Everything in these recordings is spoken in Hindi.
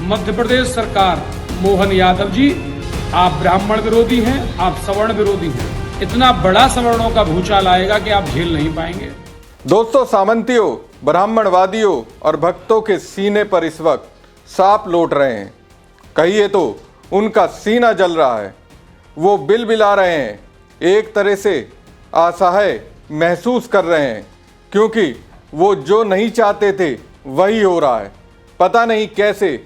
मध्य प्रदेश सरकार, मोहन यादव जी, आप ब्राह्मण विरोधी हैं, आप सवर्ण विरोधी हैं। इतना बड़ा सवर्णों का भूचाल आएगा कि आप झेल नहीं पाएंगे। दोस्तों, सामंतियों, ब्राह्मणवादियों और भक्तों के सीने पर इस वक्त सांप लौट रहे हैं। कहिए तो उनका सीना जल रहा है। वो बिलबिला रहे हैं, एक तरह से असहाय महसूस कर रहे हैं, क्योंकि वो जो नहीं चाहते थे वही हो रहा है। पता नहीं कैसे,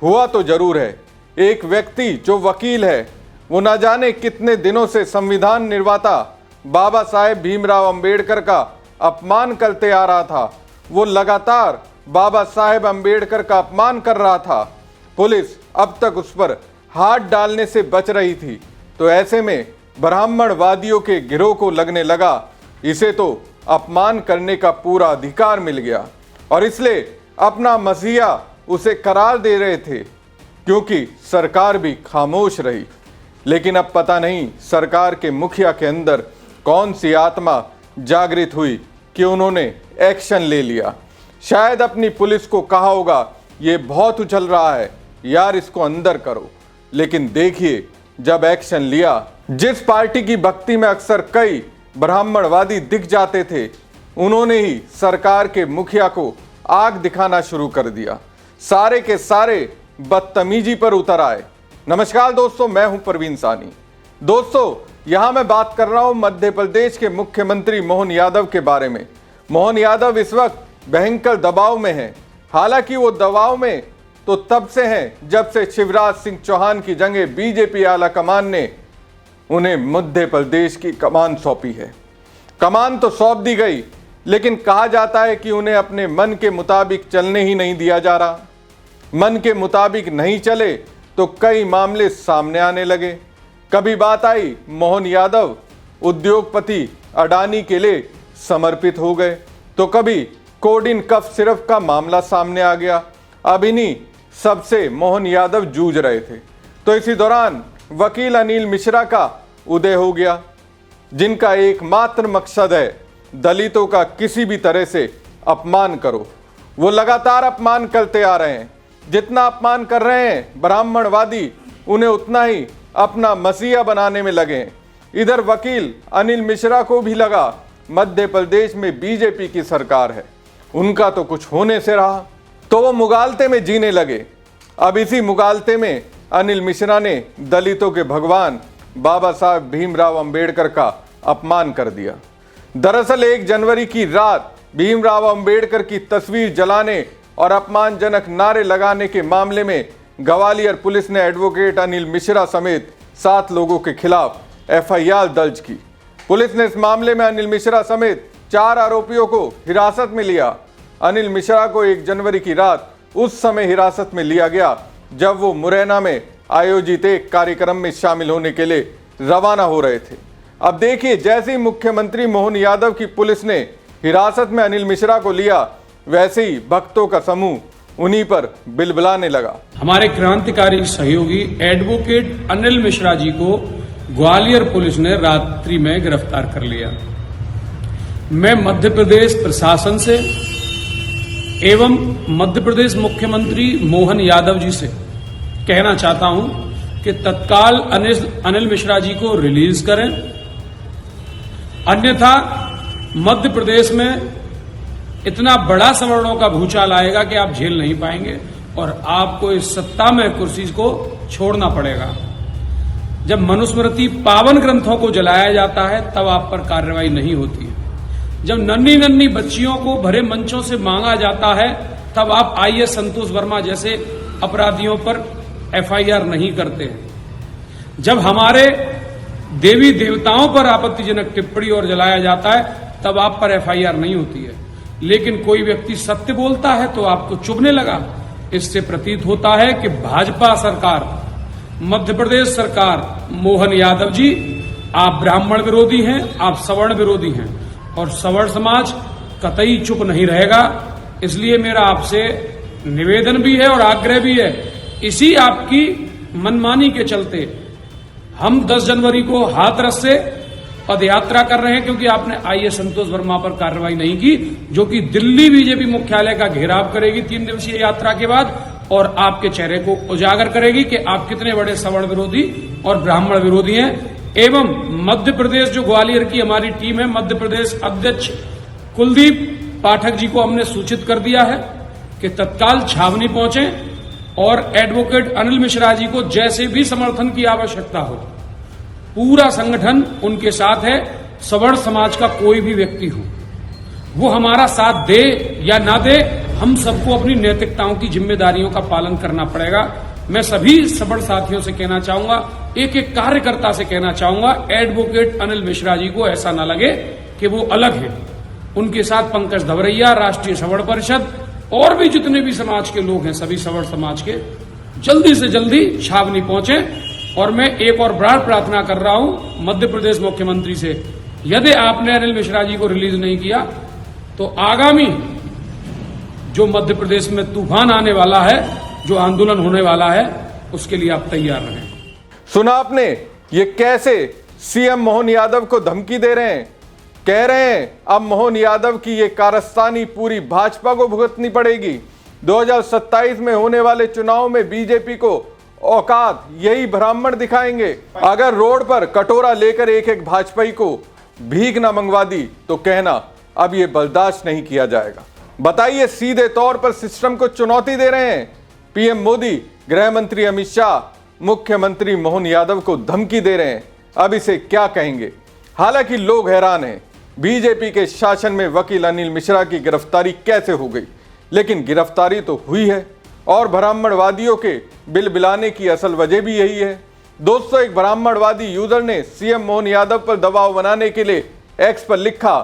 हुआ तो जरूर है। एक व्यक्ति जो वकील है, वो न जाने कितने दिनों से संविधान निर्माता बाबा साहेब भीमराव अंबेडकर का अपमान करते आ रहा था। वो लगातार बाबा साहेब अंबेडकर का अपमान कर रहा था। पुलिस अब तक उस पर हाथ डालने से बच रही थी। तो ऐसे में ब्राह्मणवादियों के गिरोह को लगने लगा, इसे तो अपमान करने का पूरा अधिकार मिल गया, और इसलिए अपना मसीहा उसे करार दे रहे थे, क्योंकि सरकार भी खामोश रही। लेकिन अब पता नहीं सरकार के मुखिया के अंदर कौन सी आत्मा जागृत हुई कि उन्होंने एक्शन ले लिया। शायद अपनी पुलिस को कहा होगा, ये बहुत उछल रहा है यार, इसको अंदर करो। लेकिन देखिए, जब एक्शन लिया, जिस पार्टी की भक्ति में अक्सर कई ब्राह्मणवादी दिख जाते थे, उन्होंने ही सरकार के मुखिया को आग दिखाना शुरू कर दिया। सारे के सारे बदतमीजी पर उतर आए। नमस्कार दोस्तों, मैं हूं परवीन सानी। दोस्तों, यहां मैं बात कर रहा हूं मध्य प्रदेश के मुख्यमंत्री मोहन यादव के बारे में। मोहन यादव इस वक्त भयंकर दबाव में हैं। हालांकि वो दबाव में तो तब से हैं जब से शिवराज सिंह चौहान की जगह बीजेपी आला कमान ने उन्हें मध्य प्रदेश की कमान सौंपी है। कमान तो सौंप दी गई, लेकिन कहा जाता है कि उन्हें अपने मन के मुताबिक चलने ही नहीं दिया जा रहा। मन के मुताबिक नहीं चले तो कई मामले सामने आने लगे। कभी बात आई मोहन यादव उद्योगपति अडानी के लिए समर्पित हो गए, तो कभी कोडिन कफ सिरफ का मामला सामने आ गया। अब इन्हीं सबसे मोहन यादव जूझ रहे थे। तो इसी दौरान वकील अनिल मिश्रा का उदय हो गया, जिनका एकमात्र मकसद है दलितों का किसी भी तरह से अपमान करो। वो लगातार अपमान करते आ रहे हैं। जितना अपमान कर रहे हैं ब्राह्मणवादी, उन्हें उतना ही अपना मसीहा बनाने में लगे हैं। इधर वकील अनिल मिश्रा को भी लगा मध्य प्रदेश में बीजेपी की सरकार है, उनका तो कुछ होने से रहा, तो वो मुगालते में जीने लगे। अब इसी मुगालते में अनिल मिश्रा ने दलितों के भगवान बाबा साहब भीमराव अंबेडकर का अपमान कर दिया। दरअसल 1 जनवरी की रात भीमराव अंबेडकर की तस्वीर जलाने और अपमानजनक नारे लगाने के मामले में ग्वालियर पुलिस ने एडवोकेट अनिल मिश्रा समेत 7 लोगों के खिलाफ एफआईआर दर्ज की। पुलिस ने इस मामले में अनिल मिश्रा समेत 4 आरोपियों को हिरासत में लिया। अनिल मिश्रा को 1 जनवरी की रात उस समय हिरासत में लिया गया जब वो मुरैना में आयोजित एक कार्यक्रम में शामिल होने के लिए रवाना हो रहे थे। अब देखिए, जैसे ही मुख्यमंत्री मोहन यादव की पुलिस ने हिरासत में अनिल मिश्रा को लिया, वैसे ही भक्तों का समूह उन्हीं पर बिलबिलाने लगा। हमारे क्रांतिकारी सहयोगी एडवोकेट अनिल मिश्रा जी को ग्वालियर पुलिस ने रात्रि में गिरफ्तार कर लिया। मैं मध्य प्रदेश प्रशासन से एवं मध्य प्रदेश मुख्यमंत्री मोहन यादव जी से कहना चाहता हूं कि तत्काल अनिल मिश्रा जी को रिलीज करें, अन्यथा मध्य प्रदेश में इतना बड़ा सवर्णों का भूचाल आएगा कि आप झेल नहीं पाएंगे और आपको इस सत्ता में कुर्सी को छोड़ना पड़ेगा। जब मनुस्मृति पावन ग्रंथों को जलाया जाता है तब आप पर कार्रवाई नहीं होती है। जब नन्ही नन्ही बच्चियों को भरे मंचों से मांगा जाता है तब आप आईएएस संतोष वर्मा जैसे अपराधियों पर एफआईआर नहीं करते हैं। जब हमारे देवी देवताओं पर आपत्तिजनक टिप्पणी और जलाया जाता है तब आप पर एफआईआर नहीं होती है। लेकिन कोई व्यक्ति सत्य बोलता है तो आपको चुभने लगा। इससे प्रतीत होता है कि भाजपा सरकार, मध्य प्रदेश सरकार, मोहन यादव जी, आप ब्राह्मण विरोधी हैं, आप सवर्ण विरोधी हैं और सवर्ण समाज कतई चुप नहीं रहेगा। इसलिए मेरा आपसे निवेदन भी है और आग्रह भी है, इसी आपकी मनमानी के चलते हम 10 जनवरी को हाथरस से पदयात्रा कर रहे हैं, क्योंकि आपने आईएएस संतोष वर्मा पर कार्रवाई नहीं की, जो कि दिल्ली बीजेपी मुख्यालय का घेराव करेगी 3 दिवसीय यात्रा के बाद। और आपके चेहरे को उजागर करेगी कि आप कितने बड़े सवर्ण विरोधी और ब्राह्मण विरोधी हैं। एवं मध्य प्रदेश जो ग्वालियर की हमारी टीम है, मध्य प्रदेश अध्यक्ष कुलदीप पाठक जी को हमने सूचित कर दिया है कि तत्काल छावनी पहुंचे और एडवोकेट अनिल मिश्रा जी को जैसे भी समर्थन की आवश्यकता हो, पूरा संगठन उनके साथ है। सवर्ण समाज का कोई भी व्यक्ति हो, वो हमारा साथ दे या ना दे, हम सबको अपनी नैतिकताओं की जिम्मेदारियों का पालन करना पड़ेगा। मैं सभी सवर्ण साथियों से कहना चाहूंगा, एक एक कार्यकर्ता से कहना चाहूंगा, एडवोकेट अनिल मिश्रा जी को ऐसा ना लगे कि वो अलग है। उनके साथ पंकज धवरैया, राष्ट्रीय सवर्ण परिषद और भी जितने भी समाज के लोग हैं, सभी सवर्ण समाज के जल्दी से जल्दी छावनी पहुंचे। और मैं एक और बड़ा प्रार्थना कर रहा हूं मध्य प्रदेश मुख्यमंत्री से, यदि आपने अनिल मिश्रा जी को रिलीज नहीं किया तो आगामी जो मध्य प्रदेश में तूफान आने वाला है, जो आंदोलन होने वाला है, उसके लिए आप तैयार रहें। सुना आपने ये कैसे सीएम मोहन यादव को धमकी दे रहे हैं। कह रहे हैं अब मोहन यादव की ये कारस्तानी पूरी भाजपा को भुगतनी पड़ेगी। 2027 में होने वाले चुनाव में बीजेपी को औकात यही ब्राह्मण दिखाएंगे। अगर रोड पर कटोरा लेकर एक एक भाजपाई को भीख न मंगवा दी तो कहना अब ये बर्दाश्त नहीं किया जाएगा। बताइए, सीधे तौर पर सिस्टम को चुनौती दे रहे हैं। पीएम मोदी, गृह मंत्री अमित शाह, मुख्यमंत्री मोहन यादव को धमकी दे रहे हैं। अब इसे क्या कहेंगे। हालांकि लोग हैरान हैं, बीजेपी के शासन में वकील अनिल मिश्रा की गिरफ्तारी कैसे हो गई, लेकिन गिरफ्तारी तो हुई है। और ब्राह्मणवादियों के बिलबिलाने की असल वजह भी यही है। दोस्तों, एक ब्राह्मणवादी यूजर ने सीएम मोहन यादव पर दबाव बनाने के लिए एक्स पर लिखा,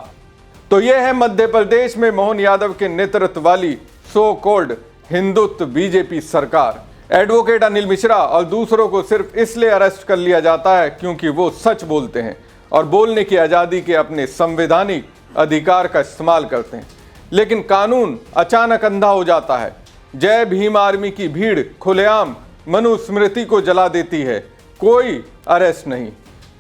तो यह है मध्य प्रदेश में मोहन यादव के नेतृत्व वाली सो कॉल्ड हिंदुत्व बीजेपी सरकार। एडवोकेट अनिल मिश्रा और दूसरों को सिर्फ इसलिए अरेस्ट कर लिया जाता है क्योंकि वो सच बोलते हैं और बोलने की आजादी के अपने संवैधानिक अधिकार का इस्तेमाल करते हैं। लेकिन कानून अचानक अंधा हो जाता है। जय भीम आर्मी की भीड़ खुलेआम मनुस्मृति को जला देती है। कोई अरेस्ट नहीं,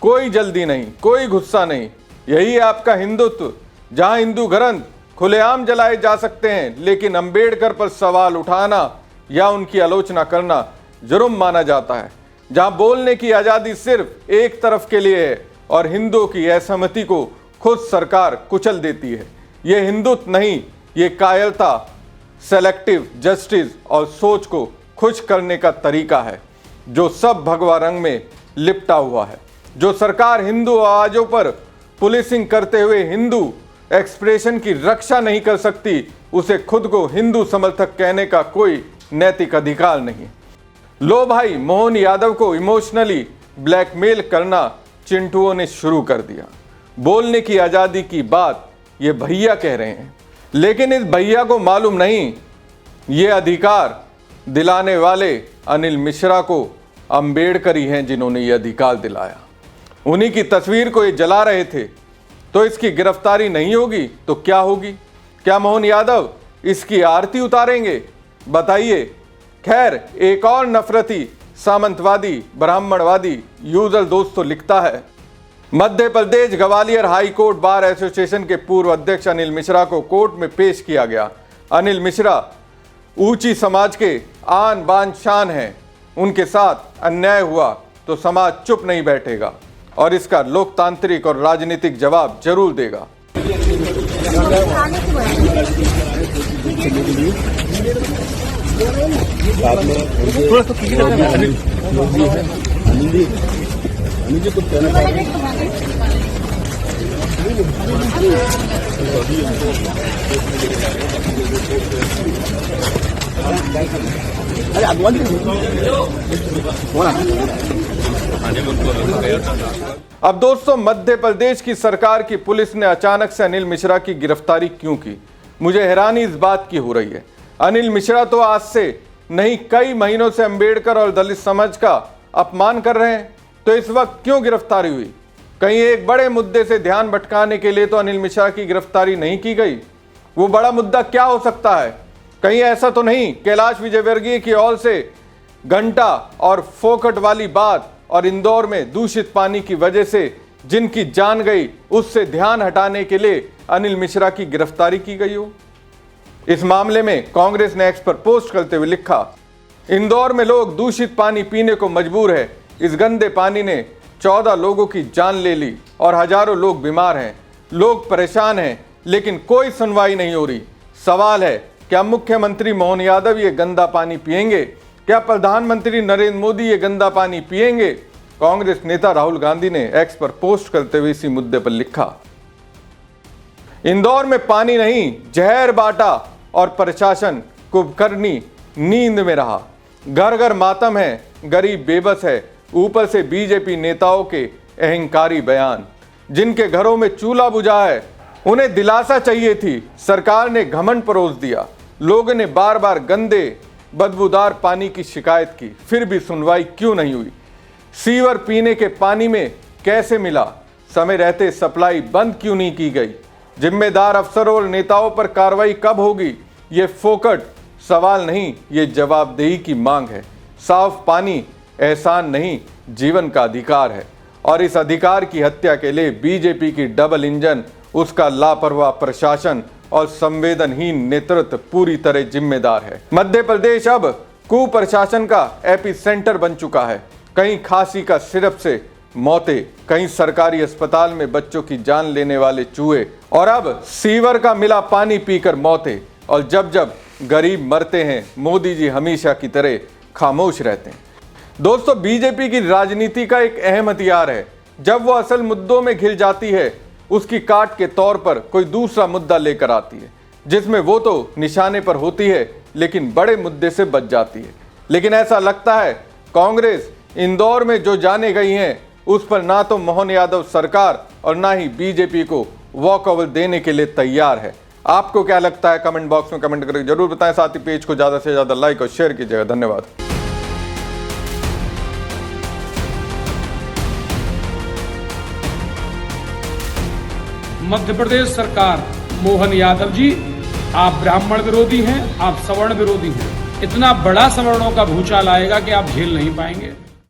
कोई जल्दी नहीं, कोई गुस्सा नहीं। यही है आपका हिंदुत्व, जहां हिंदू ग्रंथ खुलेआम जलाए जा सकते हैं, लेकिन अंबेडकर पर सवाल उठाना या उनकी आलोचना करना जुर्म माना जाता है। जहां बोलने की आजादी सिर्फ एक तरफ के लिए है और हिंदुओं की असहमति को खुद सरकार कुचल देती है। ये हिंदुत्व नहीं, ये कायरता, सेलेक्टिव जस्टिस और सोच को खुश करने का तरीका है, जो सब भगवा रंग में लिपटा हुआ है। जो सरकार हिंदू आवाजों पर पुलिसिंग करते हुए हिंदू एक्सप्रेशन की रक्षा नहीं कर सकती, उसे खुद को हिंदू समर्थक कहने का कोई नैतिक अधिकार नहीं। लो भाई, मोहन यादव को इमोशनली ब्लैकमेल करना चिंटुओं ने शुरू कर दिया। बोलने की आजादी की बात ये भैया कह रहे हैं, लेकिन इस भैया को मालूम नहीं ये अधिकार दिलाने वाले अनिल मिश्रा को अंबेडकर ही हैं, जिन्होंने ये अधिकार दिलाया। उन्हीं की तस्वीर को ये जला रहे थे। तो इसकी गिरफ्तारी नहीं होगी तो क्या होगी? क्या मोहन यादव इसकी आरती उतारेंगे? बताइए। खैर, एक और नफरती सामंतवादी ब्राह्मणवादी यूजर दोस्तों लिखता है, Madhya Pradesh Gwalior high court bar association के पूर्व अध्यक्ष अनिल मिश्रा को कोर्ट में पेश किया गया। अनिल मिश्रा ऊंची समाज के आन बान शान हैं। उनके साथ अन्याय हुआ तो समाज चुप नहीं बैठेगा और इसका लोकतांत्रिक और राजनीतिक जवाब जरूर देगा। अब दोस्तों, मध्य प्रदेश की सरकार की पुलिस ने अचानक से अनिल मिश्रा की गिरफ्तारी क्यों की? मुझे हैरानी इस बात की हो रही है। अनिल मिश्रा तो आज से नहीं, कई महीनों से अंबेडकर और दलित समाज का अपमान कर रहे हैं, तो इस वक्त क्यों गिरफ्तारी हुई? कहीं एक बड़े मुद्दे से ध्यान भटकाने के लिए तो अनिल मिश्रा की गिरफ्तारी नहीं की गई? वो बड़ा मुद्दा क्या हो सकता है? कहीं ऐसा तो नहीं कैलाश विजयवर्गीय की ओर से घंटा और फोकट वाली बात और इंदौर में दूषित पानी की वजह से जिनकी जान गई, उससे ध्यान हटाने के लिए अनिल मिश्रा की गिरफ्तारी की गई हो? इस मामले में कांग्रेस ने एक्स पर पोस्ट करते हुए लिखा, इंदौर में लोग दूषित पानी पीने को मजबूर है। इस गंदे पानी ने 14 लोगों की जान ले ली और हजारों लोग बीमार हैं। लोग परेशान हैं, लेकिन कोई सुनवाई नहीं हो रही। सवाल है, क्या मुख्यमंत्री मोहन यादव ये गंदा पानी पिएंगे? क्या प्रधानमंत्री नरेंद्र मोदी ये गंदा पानी पिएंगे? कांग्रेस नेता राहुल गांधी ने एक्स पर पोस्ट करते हुए इसी मुद्दे पर लिखा, इंदौर में पानी नहीं, जहर बांटा और प्रशासन कुंभकर्णी नींद में रहा। घर घर मातम है, गरीब बेबस है, ऊपर से बीजेपी नेताओं के अहंकारी बयान। जिनके घरों में चूल्हा बुझा है उन्हें दिलासा चाहिए थी, सरकार ने घमंड परोस दिया। लोगों ने बार बार गंदे बदबूदार पानी की शिकायत की, फिर भी सुनवाई क्यों नहीं हुई? सीवर पीने के पानी में कैसे मिला? समय रहते सप्लाई बंद क्यों नहीं की गई? जिम्मेदार अफसरों और नेताओं पर कार्रवाई कब होगी? ये फोकट सवाल नहीं, ये जवाबदेही की मांग है। साफ पानी एहसान नहीं, जीवन का अधिकार है और इस अधिकार की हत्या के लिए बीजेपी की डबल इंजन, उसका लापरवाह प्रशासन और संवेदनहीन नेतृत्व पूरी तरह जिम्मेदार है। मध्य प्रदेश अब कुप्रशासन का एपिसेंटर बन चुका है। कहीं खांसी का सिरप से मौतें, कहीं सरकारी अस्पताल में बच्चों की जान लेने वाले चूहे और अब सीवर का मिला पानी पीकर मौतें। और जब जब गरीब मरते हैं, मोदी जी हमेशा की तरह खामोश रहते हैं। दोस्तों, बीजेपी की राजनीति का एक अहम हथियार है, जब वो असल मुद्दों में घिर जाती है, उसकी काट के तौर पर कोई दूसरा मुद्दा लेकर आती है, जिसमें वो तो निशाने पर होती है लेकिन बड़े मुद्दे से बच जाती है। लेकिन ऐसा लगता है कांग्रेस इंदौर में जो जाने गई हैं, उस पर ना तो मोहन यादव सरकार और ना ही बीजेपी को वॉकओवर देने के लिए तैयार है। आपको क्या लगता है? कमेंट बॉक्स में कमेंट करके जरूर बताएं। साथ ही पेज को ज्यादा से ज्यादा लाइक और शेयर कीजिएगा। धन्यवाद। मध्य प्रदेश सरकार, मोहन यादव जी, आप ब्राह्मण विरोधी हैं, आप सवर्ण विरोधी हैं। इतना बड़ा सवर्णों का भूचाल आएगा कि आप झेल नहीं पाएंगे।